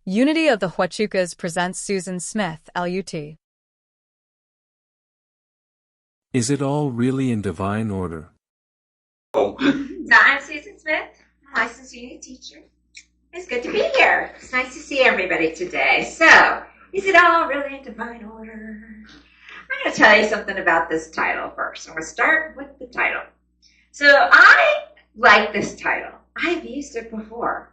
Unity of the Huachucas presents Susan Smith, LUT. Is it all really in divine order? So I'm Susan Smith, licensed Unity teacher. It's good to be here. It's nice to see everybody today. So, is it all really in divine order? I'm going to tell you something about this title first. I'm going to start with the title. So I like this title. I've used it before.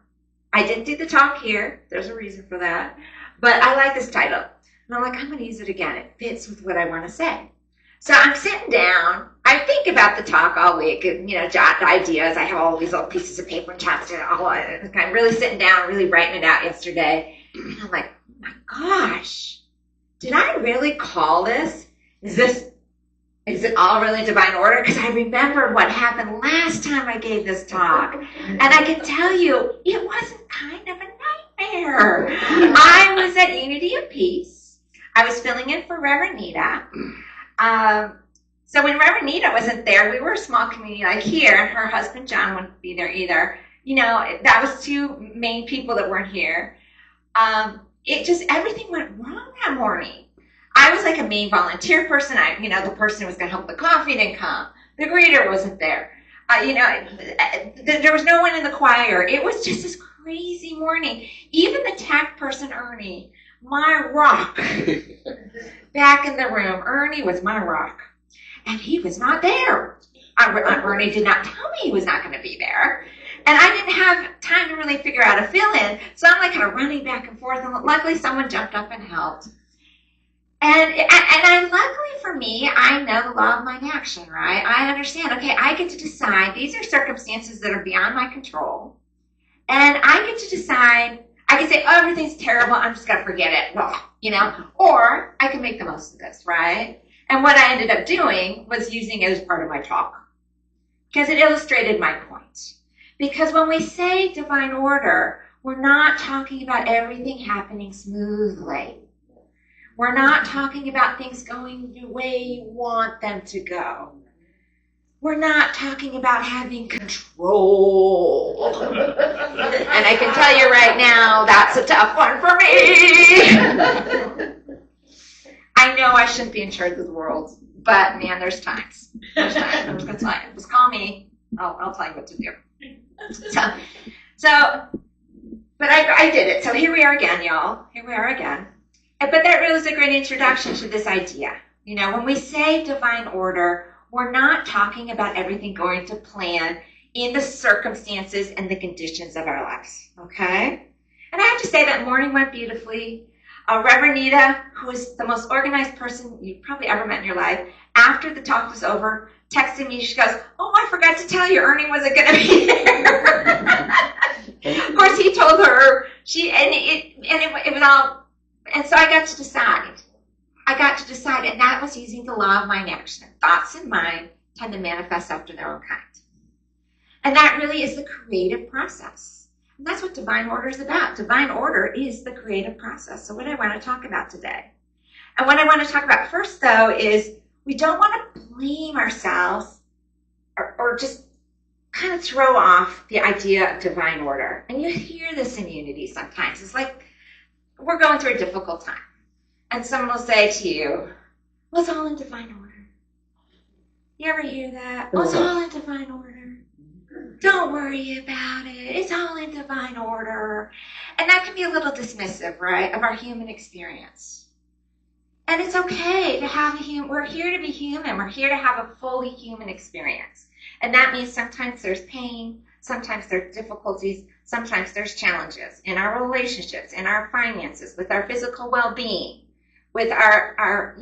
I didn't do the talk here. There's a reason for that. But I like this title. And I'm like, I'm going to use it again. It fits with what I want to say. So I'm sitting down. I think about the talk all week and, jot ideas. I have all these little pieces of paper and tabs and all. I'm really sitting down, really writing it out yesterday. And I'm like, oh my gosh, did I really call this? Is it all really divine order? Because I remembered what happened last time I gave this talk. And I can tell you, it wasn't kind of a nightmare. I was at Unity of Peace. I was filling in for Reverend Nita. So when Reverend Nita wasn't there, we were a small community like here, and her husband John wouldn't be there either. That was two main people that weren't here. Everything went wrong that morning. I was like a main volunteer person. The person who was going to help the coffee didn't come. The greeter wasn't there. There was no one in the choir. It was just this crazy morning. Even the tech person, Ernie, my rock, back in the room. Ernie was my rock. And he was not there. Ernie did not tell me he was not going to be there. And I didn't have time to really figure out a fill-in. So I'm like kind of running back and forth. And luckily someone jumped up and helped. And luckily for me, I know the law of mind action, right? I understand, okay, I get to decide. These are circumstances that are beyond my control. And I get to decide. I can say, oh, everything's terrible. I'm just going to forget it, Or I can make the most of this, right? And what I ended up doing was using it as part of my talk because it illustrated my point. Because when we say divine order, we're not talking about everything happening smoothly. We're not talking about things going the way you want them to go. We're not talking about having control. And I can tell you right now, that's a tough one for me. I know I shouldn't be in charge of the world, but man, there's times. I'm just gonna tell you. Just call me. I'll tell you what to do. But I did it. So here we are again, y'all. Here we are again. But that really was a great introduction to this idea. When we say divine order, we're not talking about everything going to plan in the circumstances and the conditions of our lives, okay? And I have to say that morning went beautifully. Reverend Nita, who is the most organized person you've probably ever met in your life, after the talk was over, texted me. She goes, oh, I forgot to tell you, Ernie wasn't going to be there. Of course, he told her. It was all. And so I got to decide. And that was using the law of mind action. Thoughts and mind tend to manifest after their own kind. And that really is the creative process. And that's what divine order is about. Divine order is the creative process. So what I want to talk about today. And what I want to talk about first, though, is we don't want to blame ourselves or just kind of throw off the idea of divine order. And you hear this in Unity sometimes. It's like we're going through a difficult time. And someone will say to you, well, it's all in divine order. You ever hear that? Well, it's all in divine order. Don't worry about it. It's all in divine order. And that can be a little dismissive, right, of our human experience. And it's okay to have we're here to be human. We're here to have a fully human experience. And that means sometimes there's pain, sometimes there's difficulties, sometimes there's challenges in our relationships, in our finances, with our physical well-being, with our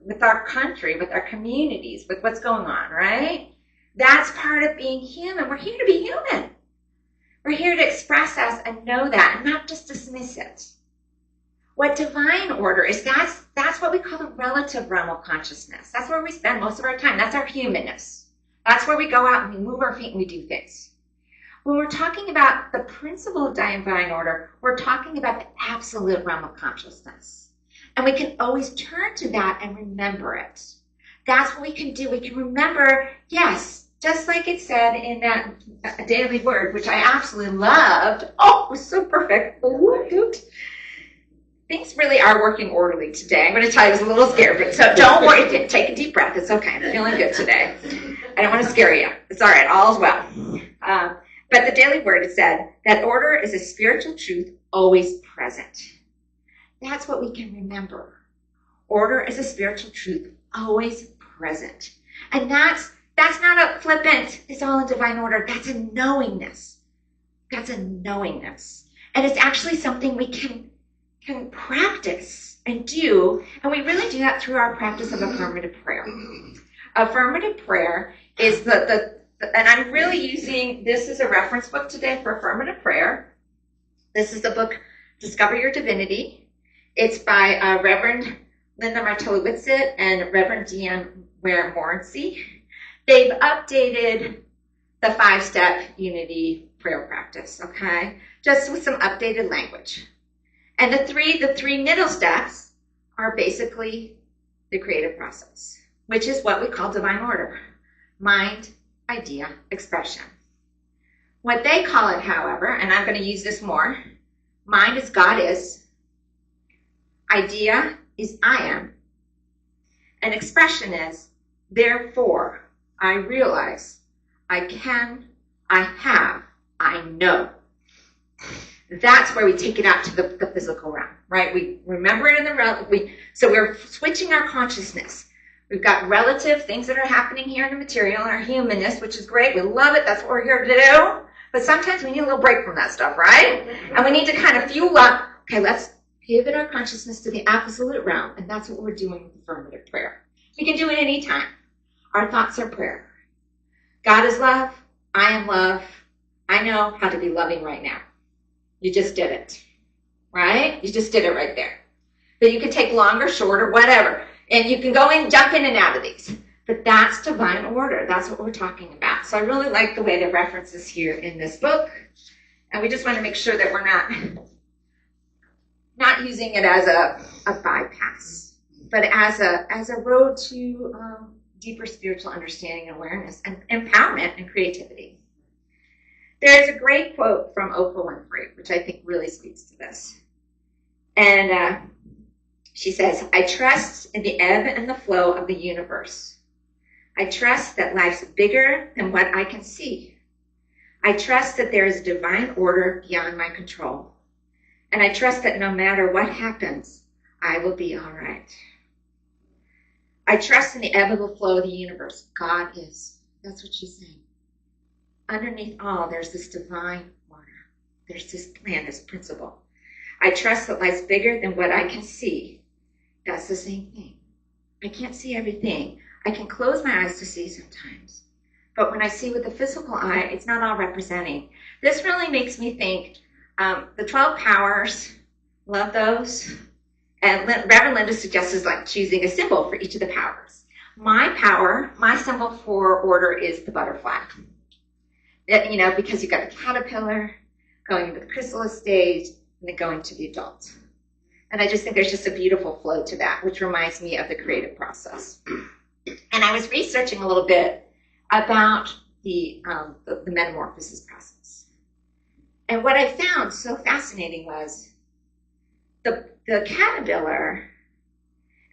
with our country, with our communities, with what's going on, right? That's part of being human. We're here to be human. We're here to express us and know that and not just dismiss it. What divine order is, that's what we call the relative realm of consciousness. That's where we spend most of our time. That's our humanness. That's where we go out and we move our feet and we do things. When we're talking about the principle of divine order, we're talking about the absolute realm of consciousness. And we can always turn to that and remember it. That's what we can do. We can remember, yes, just like it said in that daily word, which I absolutely loved. Oh, it was so perfect. Things really are working orderly today. I'm going to tell you, I was a little scared, but so don't worry. Take a deep breath. It's okay. I'm feeling good today. I don't want to scare you. It's all right. All's well. But the daily word, it said that order is a spiritual truth always present. That's what we can remember. Order is a spiritual truth always present. And that's not a flippant, it's all in divine order. That's a knowingness. That's a knowingness. And it's actually something we can practice and do. And we really do that through our practice of affirmative prayer. Affirmative prayer is and I'm really using this as a reference book today for affirmative prayer. This is the book, Discover Your Divinity. It's by Reverend Linda Martella-Whitsitt and Reverend Deanne Ware-Morency. They've updated the 5-step unity prayer practice, okay? Just with some updated language. And the three middle steps are basically the creative process, which is what we call divine order. Mind, idea, expression. What they call it, however, and I'm going to use this more, mind is God is, idea is I am, and expression is therefore I realize, I can, I have, I know. That's where we take it out to the physical realm, right? We remember it in the realm. So we're switching our consciousness. We've got relative things that are happening here in the material and our humanness, which is great. We love it. That's what we're here to do. But sometimes we need a little break from that stuff, right? And we need to kind of fuel up. Okay, let's pivot our consciousness to the absolute realm. And that's what we're doing with affirmative prayer. We can do it anytime. Our thoughts are prayer. God is love. I am love. I know how to be loving right now. You just did it, right? You just did it right there. But you can take longer, shorter, whatever. And you can go in, jump in and out of these. But that's divine order. That's what we're talking about. So I really like the way the references here in this book. And we just want to make sure that we're not using it as a bypass, but as a road to deeper spiritual understanding and awareness and empowerment and creativity. There's a great quote from Oprah Winfrey, which I think really speaks to this. And she says, I trust in the ebb and the flow of the universe. I trust that life's bigger than what I can see. I trust that there is divine order beyond my control. And I trust that no matter what happens, I will be all right. I trust in the ebb and the flow of the universe. God is. That's what she's saying. Underneath all, there's this divine order. There's this plan, this principle. I trust that life's bigger than what I can see. That's the same thing. I can't see everything. I can close my eyes to see sometimes. But when I see with the physical eye, it's not all representing. This really makes me think the 12 powers, love those. And Reverend Linda suggests like choosing a symbol for each of the powers. My power, my symbol for order is the butterfly. Because you've got the caterpillar going into the chrysalis stage and then going to the adult. And I just think there's just a beautiful flow to that, which reminds me of the creative process. And I was researching a little bit about the metamorphosis process. And what I found so fascinating was the caterpillar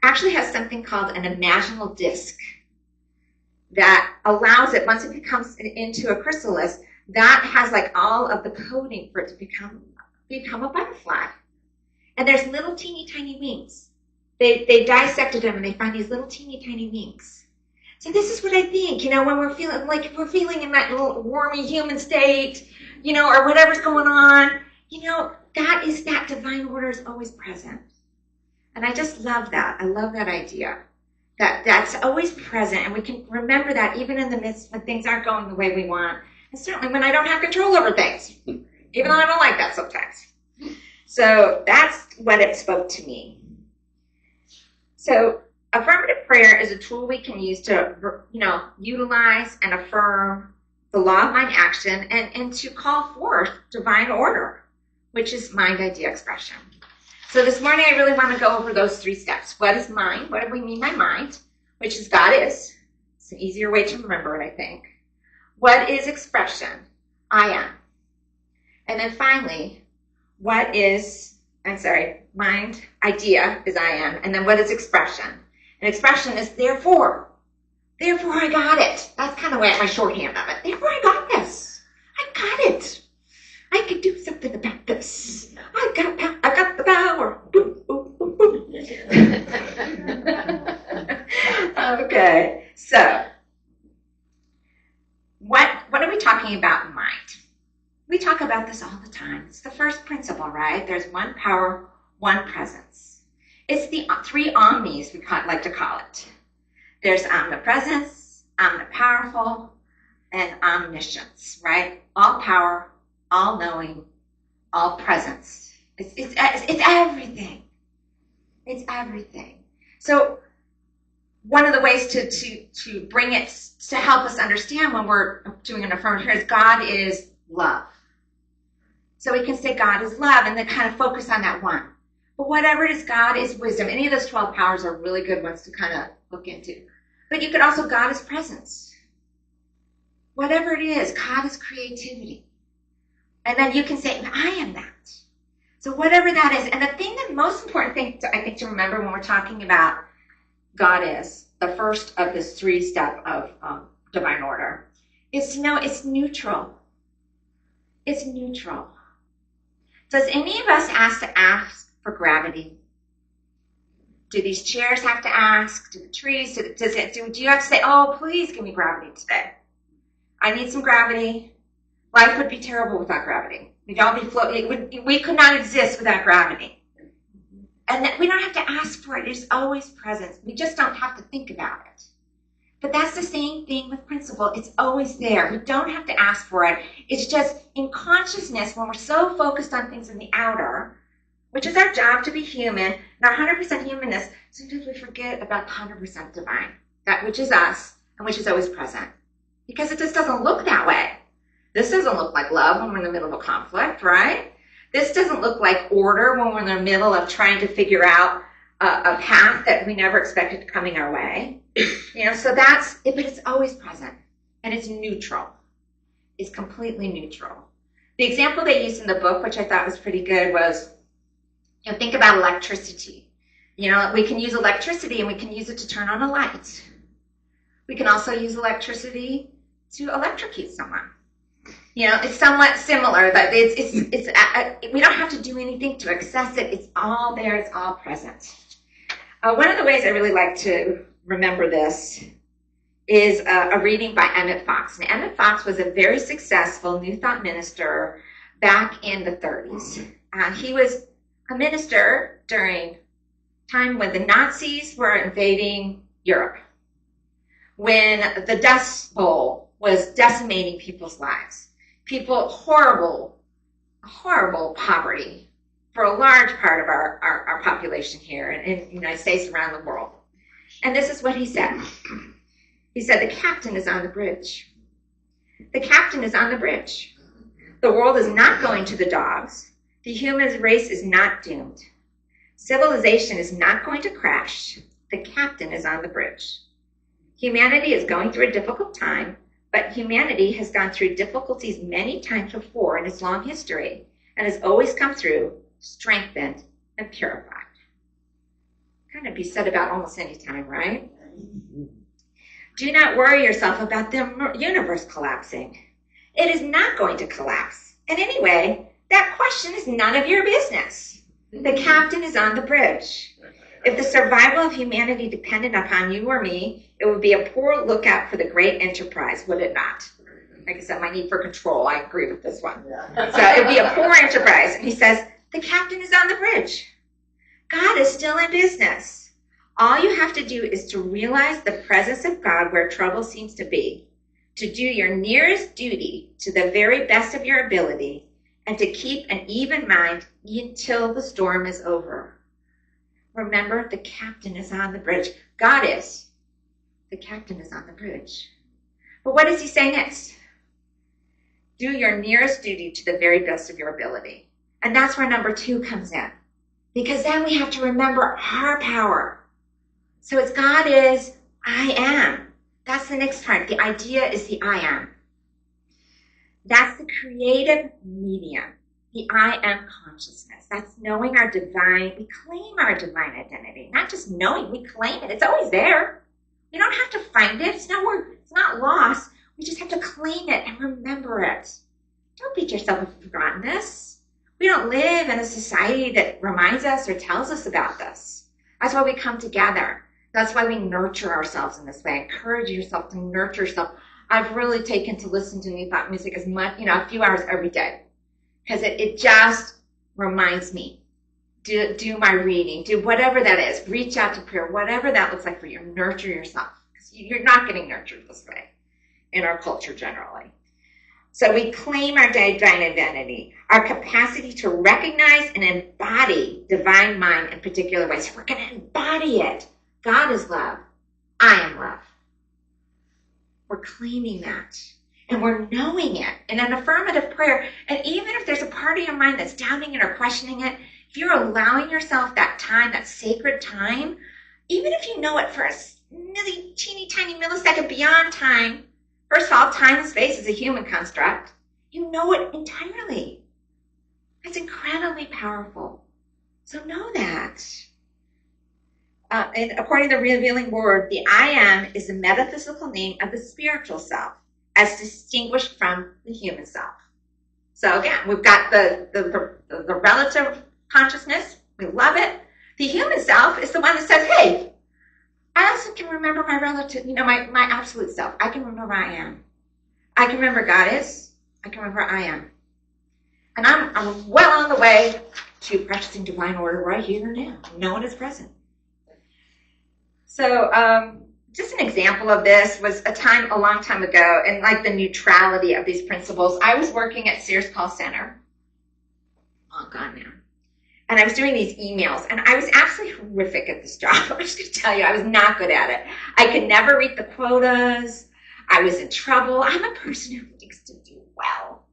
actually has something called an imaginal disc that allows it, once it becomes into a chrysalis, that has like all of the coding for it to become a butterfly. And there's little teeny tiny wings. They dissected them and they find these little teeny tiny wings. So this is what I think, when we're feeling like if we're feeling in that little wormy human state, or whatever's going on, that divine order is always present. And I just love that. I love that idea. That's always present, and we can remember that even in the midst when things aren't going the way we want, and certainly when I don't have control over things, even though I don't like that sometimes. So that's what it spoke to me. So affirmative prayer is a tool we can use to, utilize and affirm the law of mind action and to call forth divine order, which is mind, idea, expression. So this morning, I really want to go over those 3 steps. What is mind? What do we mean by mind? Which is God is. It's an easier way to remember it, I think. What is expression? I am. And then finally, mind, idea is I am. And then what is expression? And expression is therefore. Therefore I got it. That's kind of my shorthand of it. Therefore I got this. I got it. I can do something about this. I got the power. Okay, so what are we talking about in mind? We talk about this all the time. It's the first principle, right? There's one power, one presence. It's the three omnis, we like to call it. There's omnipresence, omnipowerful, and omniscience, right? All power, all knowing, all presence. It's everything. It's everything. So one of the ways to bring it to help us understand when we're doing an affirmative prayer is God is love. So we can say God is love and then kind of focus on that one. But whatever it is, God is wisdom. Any of those 12 powers are really good ones to kind of look into. But you could also, God is presence. Whatever it is, God is creativity. And then you can say, I am that. So whatever that is. And the most important thing I think to remember when we're talking about God is, the first of this 3-step of divine order, is to know it's neutral. It's neutral. Does any of us ask for gravity? Do these chairs have to ask? Do the trees? Do you have to say, oh, please give me gravity today? I need some gravity. Life would be terrible without gravity. We'd all be floating. We could not exist without gravity. And we don't have to ask for it. It's always present. We just don't have to think about it. But that's the same thing with principle. It's always there. We don't have to ask for it. It's just in consciousness, when we're so focused on things in the outer, which is our job to be human, and our 100% humanness, sometimes we forget about the 100% divine, that which is us and which is always present. Because it just doesn't look that way. This doesn't look like love when we're in the middle of a conflict, right? This doesn't look like order when we're in the middle of trying to figure out a path that we never expected coming our way. So that's it, but it's always present. And it's neutral. It's completely neutral. The example they used in the book, which I thought was pretty good, was, think about electricity. We can use electricity and we can use it to turn on a light. We can also use electricity to electrocute someone. It's somewhat similar, but we don't have to do anything to access it. It's all there. It's all present. One of the ways I really like to remember this is a reading by Emmett Fox. And Emmett Fox was a very successful New Thought minister back in the 30s. He was a minister during time when the Nazis were invading Europe, when the Dust Bowl was decimating people's lives. Horrible poverty for a large part of our population here in the United States, around the world. And this is what he said. He said, the captain is on the bridge. The captain is on the bridge. The world is not going to the dogs. The human race is not doomed. Civilization is not going to crash. The captain is on the bridge. Humanity is going through a difficult time, but humanity has gone through difficulties many times before in its long history and has always come through strengthened and purified. Kind of be said about almost any time, right? Do not worry yourself about the universe collapsing. It is not going to collapse. And anyway, that question is none of your business. The captain is on the bridge. If the survival of humanity depended upon you or me, it would be a poor lookout for the great enterprise, would it not? Like I said, my need for control, I agree with this one. So it would be a poor enterprise. And he says, the captain is on the bridge. God is still in business. All you have to do is to realize the presence of God where trouble seems to be, to do your nearest duty to the very best of your ability, and to keep an even mind until the storm is over. Remember, the captain is on the bridge. God is. The captain is on the bridge. But what does he say next? Do your nearest duty to the very best of your ability. And that's where number 2 comes in. Because then we have to remember our power. So God is, I am. That's the next part. The idea is the I am. That's the creative medium, the I am consciousness. That's knowing our divine, we claim our divine identity. Not just knowing, we claim it. It's always there. We don't have to find it. It's not lost. We just have to claim it and remember it. Don't beat yourself if you've forgotten this. We don't live in a society that reminds us or tells us about this. That's why we come together. That's why we nurture ourselves in this way. Encourage yourself to nurture yourself. I've really taken to listen to New Thought music as much, a few hours every day. Because it just reminds me. Do my reading. Do whatever that is. Reach out to prayer. Whatever that looks like for you. Nurture yourself. Because you're not getting nurtured this way in our culture generally. So we claim our divine identity, our capacity to recognize and embody divine mind in particular ways. We're going to embody it. God is love. I am love. We're claiming that. And we're knowing it in an affirmative prayer. And even if there's a part of your mind that's doubting it or questioning it, if you're allowing yourself that time, that sacred time, even if you know it for a really teeny tiny millisecond beyond time, first of all, time and space is a human construct. You know it entirely. That's incredibly powerful. So know that. And according to the Revealing Word, the I am is the metaphysical name of the spiritual self, as distinguished from the human self. So again, we've got the relative consciousness. We love it. The human self is the one that says, hey, I also can remember my relative, my absolute self. I can remember I am. I can remember God is. I can remember I am. And I'm well on the way to practicing divine order right here and now. No one is present. So just an example of this was a long time ago, and like the neutrality of these principles. I was working at Sears Call Center. Oh, God, now. And I was doing these emails, and I was absolutely horrific at this job. I'm just going to tell you, I was not good at it. I could never read the quotas. I was in trouble. I'm a person who likes to do well.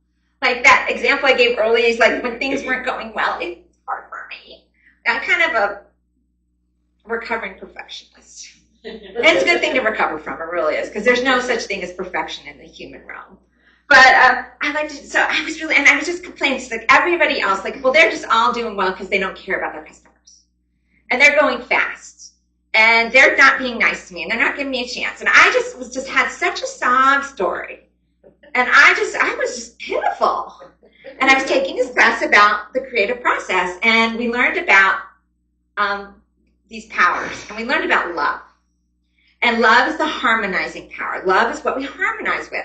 Like that example I gave earlier is like when things weren't going well, it's hard for me. I'm kind of a recovering perfectionist. And it's a good thing to recover from, it really is, because there's no such thing as perfection in the human realm. But I like to, so I was really, and I was just complaining, just like everybody else, like, well, they're just all doing well because they don't care about their customers. And they're going fast. And they're not being nice to me, and they're not giving me a chance. And I just had such a sob story. And I was just pitiful. And I was taking this class about the creative process, and we learned about these powers, and we learned about love. And love is the harmonizing power. Love is what we harmonize with.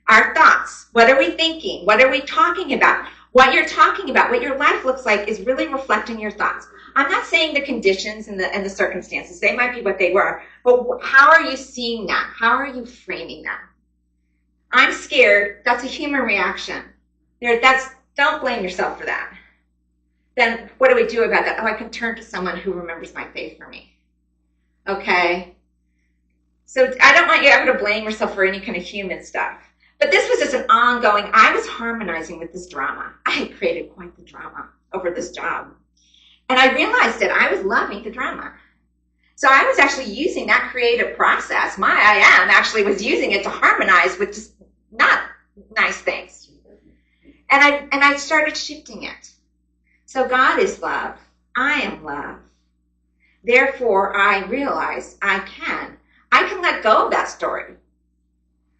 Our thoughts. What are we thinking? What are we talking about? What you're talking about, what your life looks like, is really reflecting your thoughts. I'm not saying the conditions and the circumstances. They might be what they were. But how are you seeing that? How are you framing that? I'm scared. That's a human reaction. Don't blame yourself for that. Then what do we do about that? Oh, I can turn to someone who remembers my faith for me. Okay? So I don't want you ever to blame yourself for any kind of human stuff. But this was just an ongoing, I was harmonizing with this drama. I had created quite the drama over this job. And I realized that I was loving the drama. So I was actually using that creative process. My I am actually was using it to harmonize with just not nice things. And I started shifting it. So God is love. I am love. Therefore, I realize I can let go of that story.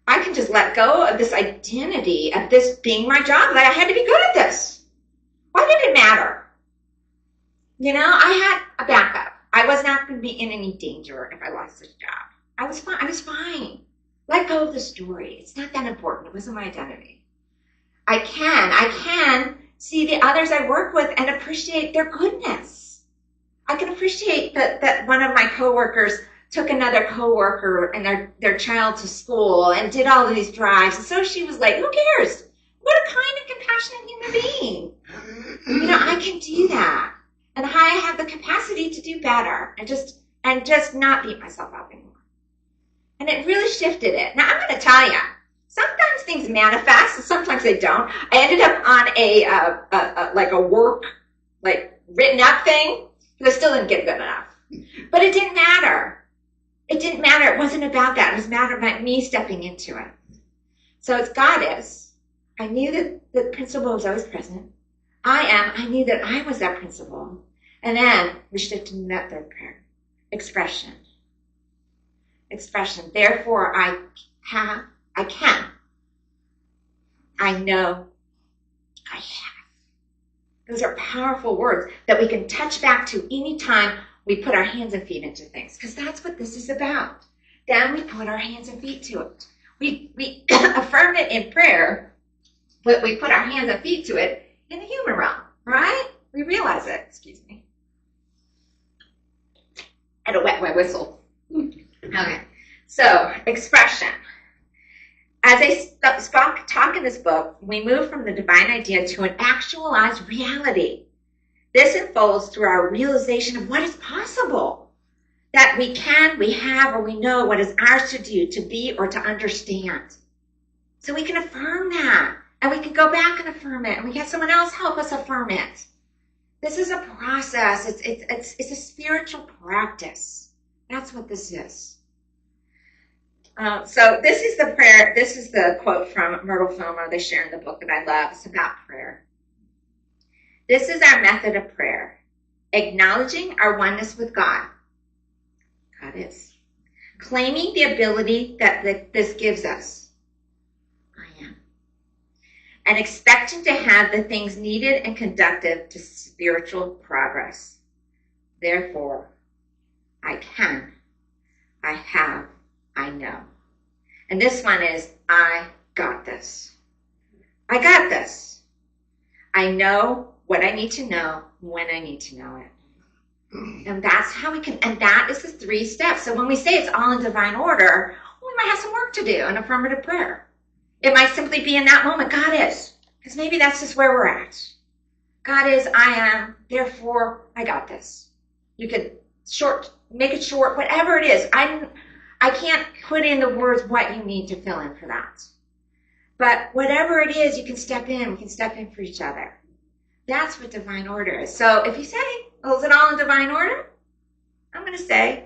I can just let go of this identity of this being my job, that I had to be good at this. Why did it matter? I had a backup. I was not going to be in any danger if I lost this job. I was fine. Let go of the story. It's not that important. It wasn't my identity. I can see the others I work with and appreciate their goodness. I can appreciate that one of my coworkers took another coworker and their child to school and did all of these drives. And so she was like, who cares? What a kind and compassionate human being. I can do that. And I have the capacity to do better and just not beat myself up anymore. And it really shifted it. Now, I'm going to tell you, sometimes things manifest and sometimes they don't. I ended up on a work, written up thing, because I still didn't get good enough. But it didn't matter. It didn't matter. It wasn't about that. It was a matter about me stepping into it. So it's God is. I knew that the principle was always present. I knew that I was that principle. And then we shifted to that third prayer. Expression. Expression. Therefore, I can. I know I have. Those are powerful words that we can touch back to any time we put our hands and feet into things, because that's what this is about. Then we put our hands and feet to it. We affirm it in prayer, but we put our hands and feet to it in the human realm, right? We realize it. Excuse me. And a wet whistle. Okay. So, expression. As I talk in this book, we move from the divine idea to an actualized reality. This unfolds through our realization of what is possible. That we can, we have, or we know what is ours to do, to be, or to understand. So we can affirm that. And we can go back and affirm it. And we get someone else help us affirm it. This is a process. It's a spiritual practice. That's what this is. So this is the prayer. This is the quote from Myrtle Fillmore they share in the book that I love. It's about prayer. This is our method of prayer. Acknowledging our oneness with God. God is. Claiming the ability that this gives us. I am. And expecting to have the things needed and conducive to spiritual progress. Therefore, I can. I have. I know. And this one is, I got this. I got this. I know what I need to know when I need to know it. And that's how we can, and that is the 3 steps. So when we say it's all in divine order, we might have some work to do in affirmative prayer. It might simply be in that moment, God is. Because maybe that's just where we're at. God is, I am, therefore I got this. You could make it short, whatever it is. I can't put in the words what you need to fill in for that. But whatever it is, you can step in. We can step in for each other. That's what divine order is. So if you say, well, is it all in divine order? I'm going to say,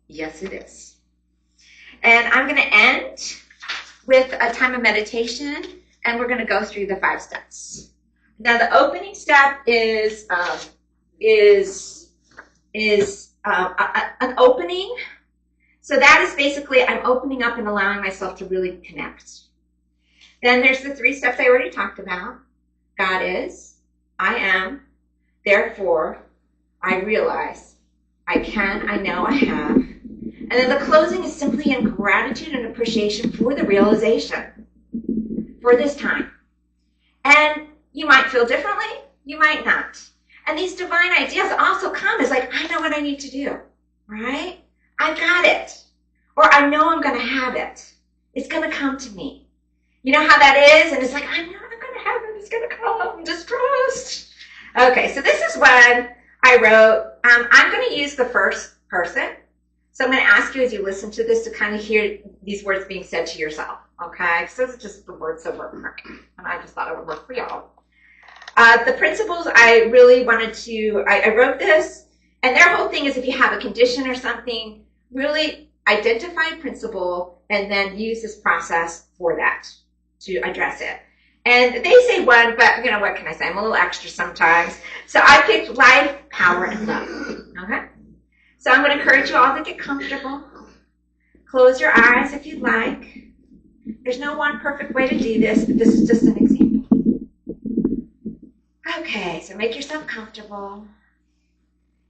yes, it is. And I'm going to end with a time of meditation, and we're going to go through the 5 steps. Now, the opening step is an opening. So that is basically, I'm opening up and allowing myself to really connect. Then there's the 3 steps I already talked about. God is, I am, therefore, I realize, I can, I know, I have. And then the closing is simply in gratitude and appreciation for the realization, for this time. And you might feel differently, you might not. And these divine ideas also come as like, I know what I need to do, right? I got it. Or I know I'm going to have it. It's going to come to me. You know how that is? And it's like, I know I'm going to have it. It's going to come. Just trust. Okay, so this is one I wrote. I'm going to use the first person. So I'm going to ask you as you listen to this to kind of hear these words being said to yourself. Okay? Because those are just the words that work for me. And I just thought it would work for y'all. The principles I really wanted to, I wrote this. And their whole thing is if you have a condition or something, really identify a principle and then use this process for that to address it. And they say one, but you know, what can I say? I'm a little extra sometimes. So I picked life, power, and love. Okay? So I'm going to encourage you all to get comfortable. Close your eyes if you'd like. There's no one perfect way to do this, but this is just an example. Okay, so make yourself comfortable.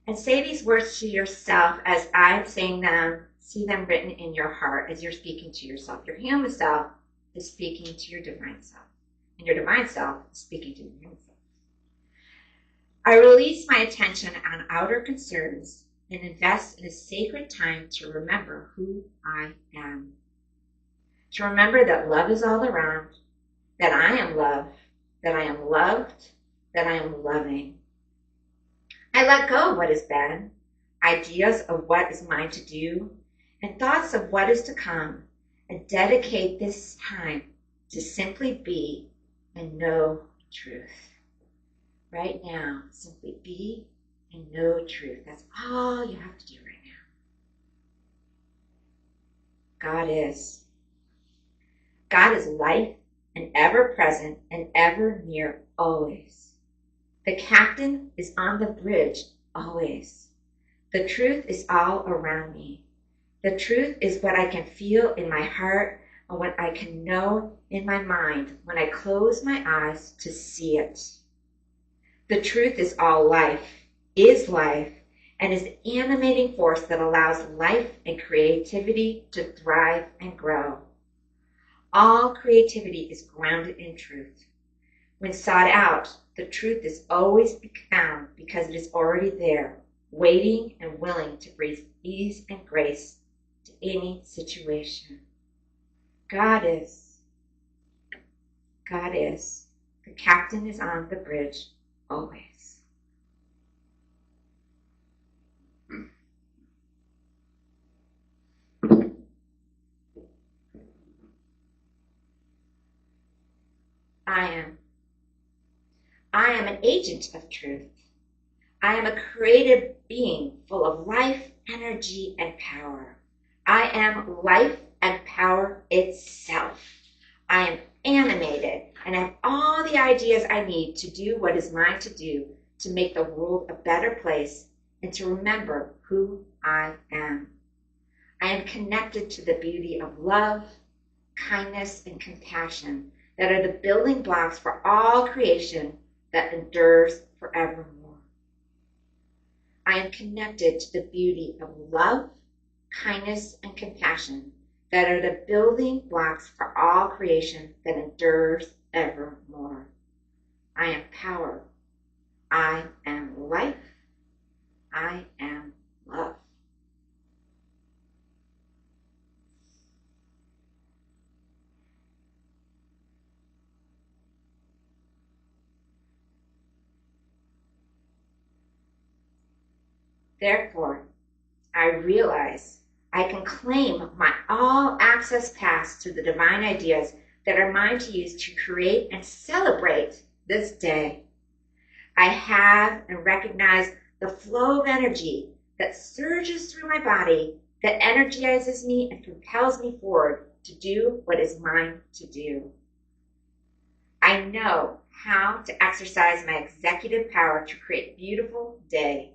And say these words to yourself as I'm saying them. See them written in your heart as you're speaking to yourself. Your human self is speaking to your divine self. And your divine self is speaking to your human self. I release my attention on outer concerns and invest in a sacred time to remember who I am. To remember that love is all around, that I am love, that I am loved, that I am loving. I let go of what has been, ideas of what is mine to do, and thoughts of what is to come, and dedicate this time to simply be and know truth. Right now, simply be and know truth. That's all you have to do right now. God is. God is life, and ever present and ever near always. The captain is on the bridge always. The truth is all around me. The truth is what I can feel in my heart and what I can know in my mind when I close my eyes to see it. The truth is all life, and is the animating force that allows life and creativity to thrive and grow. All creativity is grounded in truth. When sought out, the truth is always found because it is already there, waiting and willing to breathe ease and grace to any situation. God is. The captain is on the bridge always. I am an agent of truth. I am a creative being full of life, energy, and power. I am life and power itself. I am animated and have all the ideas I need to do what is mine to do to make the world a better place and to remember who I am. I am connected to the beauty of love, kindness, and compassion that are the building blocks for all creation that endures forevermore. I am connected to the beauty of love, kindness, and compassion that are the building blocks for all creation that endures evermore. I am power. I am life. I am love. Therefore, I realize I can claim my all-access pass to the divine ideas that are mine to use to create and celebrate this day. I have and recognize the flow of energy that surges through my body, that energizes me and propels me forward to do what is mine to do. I know how to exercise my executive power to create a beautiful day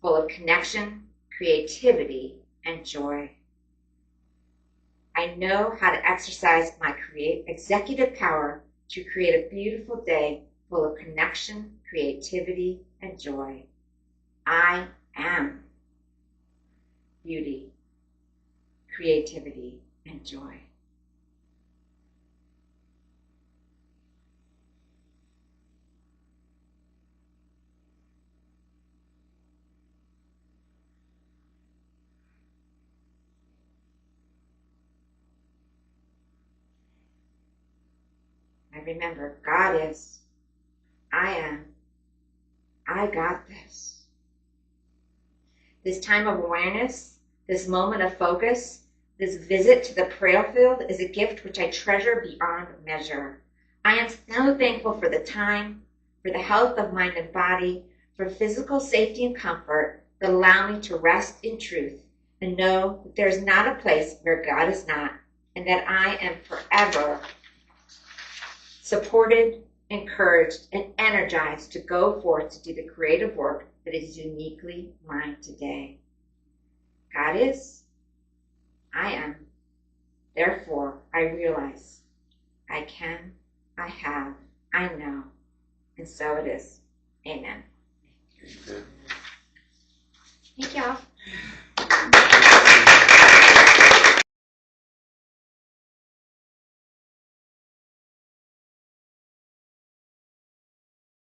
full of connection, creativity, and joy. I know how to exercise my executive power to create a beautiful day full of connection, creativity, and joy. I am beauty, creativity, and joy. I remember God is, I am, I got this. This time of awareness, this moment of focus, this visit to the prayer field is a gift which I treasure beyond measure. I am so thankful for the time, for the health of mind and body, for physical safety and comfort that allow me to rest in truth and know that there is not a place where God is not, and that I am forever supported, encouraged, and energized to go forth to do the creative work that is uniquely mine today. God is, I am, therefore I realize, I can, I have, I know, and so it is. Amen. Thank y'all.